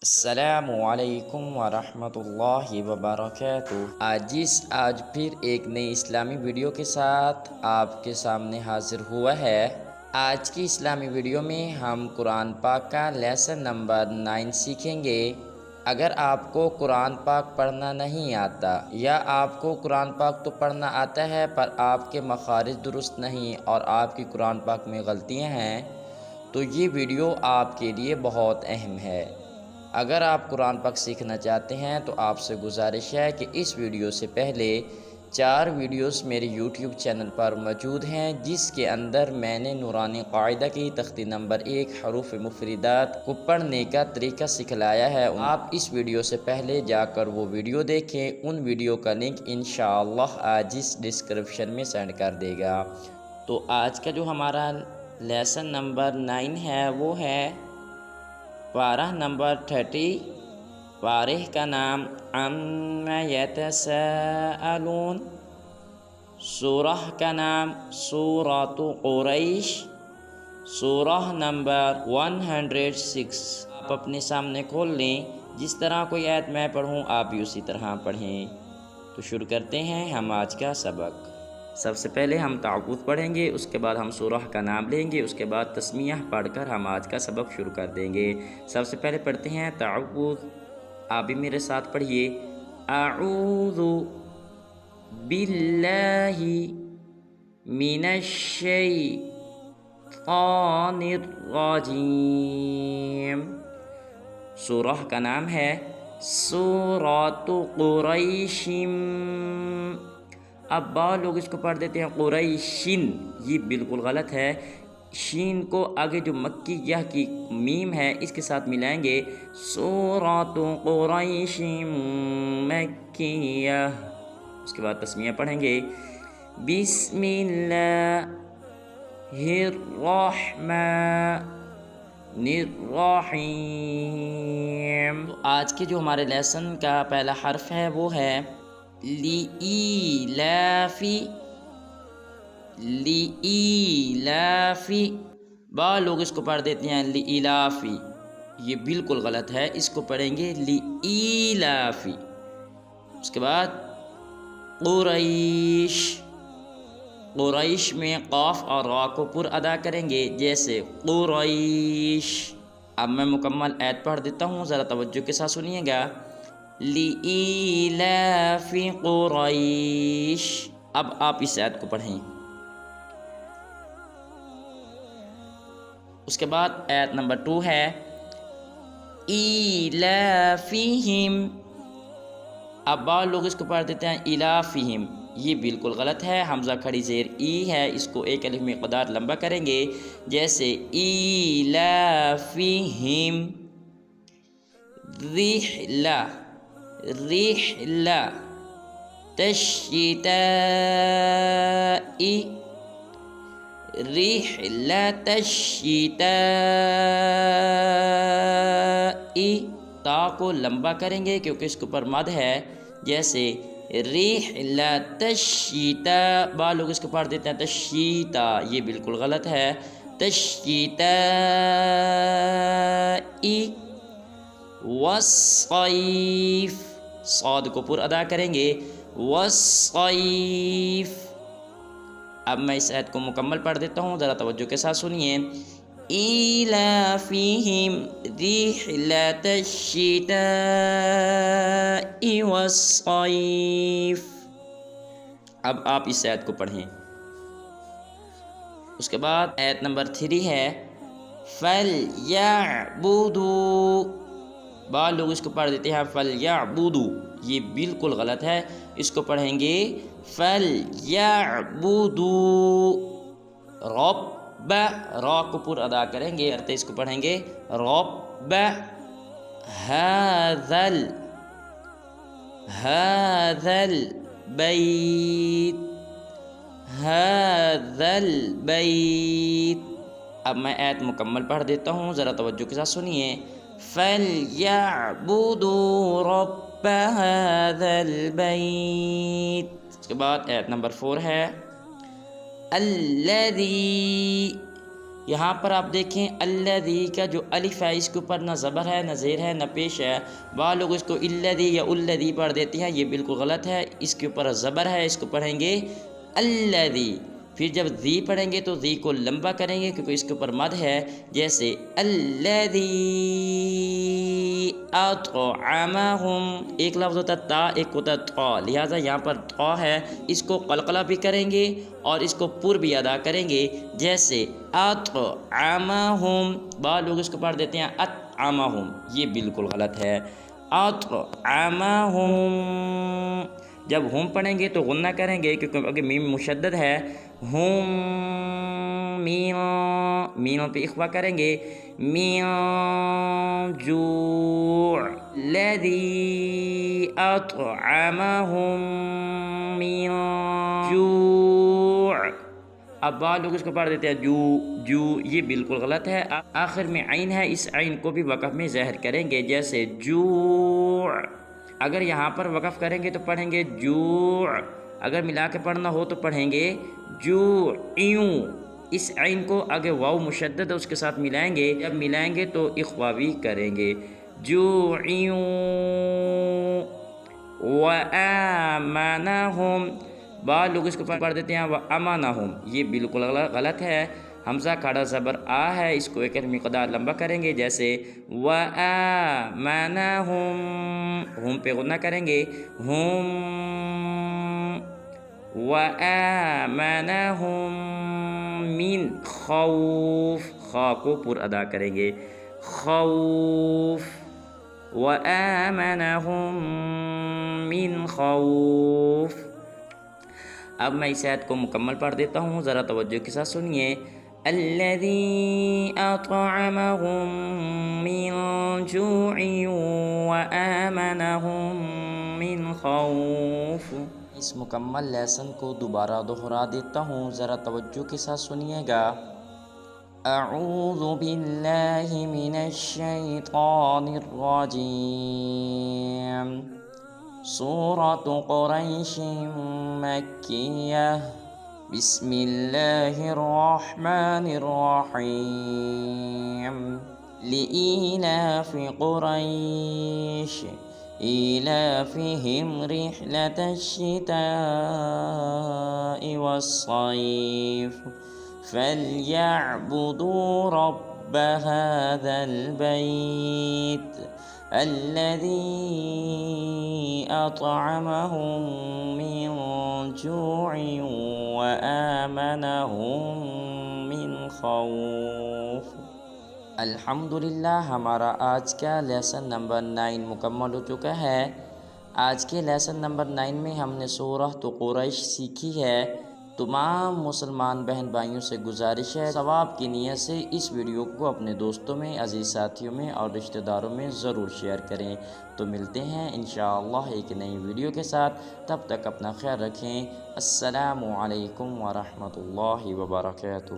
السلام علیکم ورحمۃ اللہ وبرکاتہ۔ آج پھر ایک نئی اسلامی ویڈیو کے ساتھ آپ کے سامنے حاضر ہوا ہے۔ آج کی اسلامی ویڈیو میں ہم قرآن پاک کا لیسن نمبر 9 سیکھیں گے۔ اگر آپ کو قرآن پاک پڑھنا نہیں آتا یا آپ کو قرآن پاک تو پڑھنا آتا ہے پر آپ کے مخارج درست نہیں اور آپ کی قرآن پاک میں غلطیاں ہیں تو یہ ویڈیو آپ کے لیے بہت اہم ہے۔ اگر آپ قرآن پاک سیکھنا چاہتے ہیں تو آپ سے گزارش ہے کہ اس ویڈیو سے پہلے 4 ویڈیوز میرے یوٹیوب چینل پر موجود ہیں، جس کے اندر میں نے نورانی قاعدہ کی تختی نمبر 1 حروف مفردات کو پڑھنے کا طریقہ سکھلایا ہے۔ آپ اس ویڈیو سے پہلے جا کر وہ ویڈیو دیکھیں، ان ویڈیو کا لنک انشاءاللہ آج اس ڈسکرپشن میں سینڈ کر دے گا۔ تو آج کا جو ہمارا لیسن نمبر 9 ہے وہ ہے پارہ نمبر 30۔ پارہ کا نام عَمَّ یَتَسَاءَلُونَ، سورہ کا نام سورۃ قریش، سورہ نمبر 106۔ آپ اپنے سامنے کھول لیں، جس طرح کوئی آیت میں پڑھوں آپ بھی اسی طرح پڑھیں۔ تو شروع کرتے ہیں ہم آج کا سبق۔ سب سے پہلے ہم تعوذ پڑھیں گے، اس کے بعد ہم سورہ کا نام لیں گے، اس کے بعد تسمیہ پڑھ کر ہم آج کا سبق شروع کر دیں گے۔ سب سے پہلے پڑھتے ہیں تعوذ۔ آپ بھی میرے ساتھ پڑھیے، اعوذ باللہ من الشیطان الرجیم۔ سورہ کا نام ہے سورۃ قریش۔ اب بعض لوگ اس کو پڑھ دیتے ہیں قریشن، یہ بالکل غلط ہے۔ شین کو آگے جو مکی یا کی میم ہے اس کے ساتھ ملائیں گے، سورۃ قریش مکیہ۔ اس کے بعد تسمیہ پڑھیں گے، بسم اللہ الرحمن الرحیم۔ تو آج کے جو ہمارے لیسن کا پہلا حرف ہے وہ ہے لِإِيلَافِ۔ لِإِيلَافِ، بعض لوگ اس کو پڑھ دیتے ہیں لِإِلَافِ، یہ بالکل غلط ہے، اس کو پڑھیں گے لِإِيلَافِ۔ اس کے بعد قریش، قریش میں قاف اور را کو پر ادا کریں گے، جیسے قریش۔ اب میں مکمل آیت پڑھ دیتا ہوں، ذرا توجہ کے ساتھ سنیے گا، لِإِيلَافِ قریش۔ اب آپ اس آیت کو پڑھیں۔ اس کے بعد آیت نمبر 2 ہے ایلافہم۔ اب بعض لوگ اس کو پڑھ دیتے ہیں ایلافہم، یہ بالکل غلط ہے، حمزہ کھڑی زیر ای ہے، اس کو ایک الف مقدار لمبا کریں گے، جیسے ایلافہم۔ رحلہ، رحلہ الشتاء، رحلۃ الشتاء۔ تا کو لمبا کریں گے کیونکہ اس کے اوپر مد ہے، جیسے رحلۃ الشتاء۔ بعض لوگ اس کو پڑھ دیتے ہیں تشیتا، یہ بالکل غلط ہے، تشیتاء۔ والصیف، صاد کو پر ادا کریں گے، والصیف۔ اب میں اس آیت کو مکمل پڑھ دیتا ہوں، ذرا توجہ کے ساتھ سنیے، ایلافہم رحلۃ الشتاء والصیف۔ اب آپ اس آیت کو پڑھیں۔ اس کے بعد آیت نمبر 3 ہے فَلْيَعْبُدُوا۔ بعض لوگ اس کو پڑھ دیتے ہیں فَلْيَعْبُدُوا، یہ بالکل غلط ہے، اس کو پڑھیں گے فَلْيَعْبُدُوا رَبَّ، را کو پر ادا کریں گے، اس کو پڑھیں گے رَبَّ هَذَا الْبَيْتِ، هَذَا الْبَيْتِ۔ اب میں آیت مکمل پڑھ دیتا ہوں، ذرا توجہ کے ساتھ سنیے، فَلْيَعْبُدُوا رَبَّ هَذَا الْبَيْتِ۔ اس کے بعد آیت نمبر 4 ہے الَّذِي یہاں پر آپ دیکھیں الذی کا جو الف ہے اس کے اوپر نہ زبر ہے نہ زیر ہے نہ پیش ہے، بعض لوگ اس کو الذی یا الذی پڑھ دیتے ہیں، یہ بالکل غلط ہے، اس کے اوپر زبر ہے، اس کو پڑھیں گے الذی۔ پھر جب ذی پڑھیں گے تو ذی کو لمبا کریں گے کیونکہ اس کے اوپر مد ہے، جیسے الذی اطعمہم، ایک لفظ ہوتا ہے تا، ایک ہوتا ہے طا، لہٰذا یہاں پر طا ہے، اس کو قلقلہ بھی کریں گے اور اس کو پر بھی ادا کریں گے، جیسے اطعمہم، بعض لوگ اس کو پڑھ دیتے ہیں اطعمہم، یہ بالکل غلط ہے، اطعمہم۔ جب ہم پڑھیں گے تو غنہ کریں گے کیونکہ اگر میم مشدد ہے، ہم میم، میم پہ اخفا کریں گے، من جوع الذی اطعمہم من جوع۔ اب بعض لوگ اس کو پڑھ دیتے ہیں جو، یہ بالکل غلط ہے، آخر میں عین ہے، اس عین کو بھی وقف میں ظاہر کریں گے، جیسے جوع۔ اگر یہاں پر وقف کریں گے تو پڑھیں گے جوع، اگر ملا کے پڑھنا ہو تو پڑھیں گے جوعیوں۔ اس عین کو اگر واو مشدد ہے اس کے ساتھ ملائیں گے، جب ملائیں گے تو اخفاوی کریں گے، جوعیوں۔ وآمنہم، بعض لوگ اس کو پڑھ دیتے ہیں وآمنہم، یہ بالکل غلط ہے، حمزہ کھڑا زبر آ ہے، اس کو ایک مقدار لمبا کریں گے، جیسے وآمنہم، ہم پہ غنہ کریں گے، ہم وآمنہم من خوف، خا کو پر ادا کریں گے، خوف، وآمنہم من خوف۔ اب میں اس آیت کو مکمل پڑھ دیتا ہوں، ذرا توجہ کے ساتھ سنیے، الذی اطعمہم من جوع وآمنہم من خوف۔ اس مکمل لیسن کو دوبارہ دہرا دیتا ہوں، ذرا توجہ کے ساتھ سنیے گا، اعوذ باللہ من الشیطان الرجیم، سورۃ قریش مکیہ، بسم اللہ الرحمن الرحیم، لإیلاف قریش إيلافهم رحلة الشتاء والصيف فليعبدوا رب هذا البيت الذي أطعمهم من جوع وآمنهم من خوف۔ الحمدللہ ہمارا آج کا لیسن نمبر 9 مکمل ہو چکا ہے۔ آج کے لیسن نمبر 9 میں ہم نے سورۃ قریش سیکھی ہے۔ تمام مسلمان بہن بھائیوں سے گزارش ہے ثواب کی نیت سے اس ویڈیو کو اپنے دوستوں میں، عزیز ساتھیوں میں اور رشتہ داروں میں ضرور شیئر کریں۔ تو ملتے ہیں انشاءاللہ ایک نئی ویڈیو کے ساتھ، تب تک اپنا خیال رکھیں۔ السلام علیکم ورحمۃ اللہ وبرکاتہ۔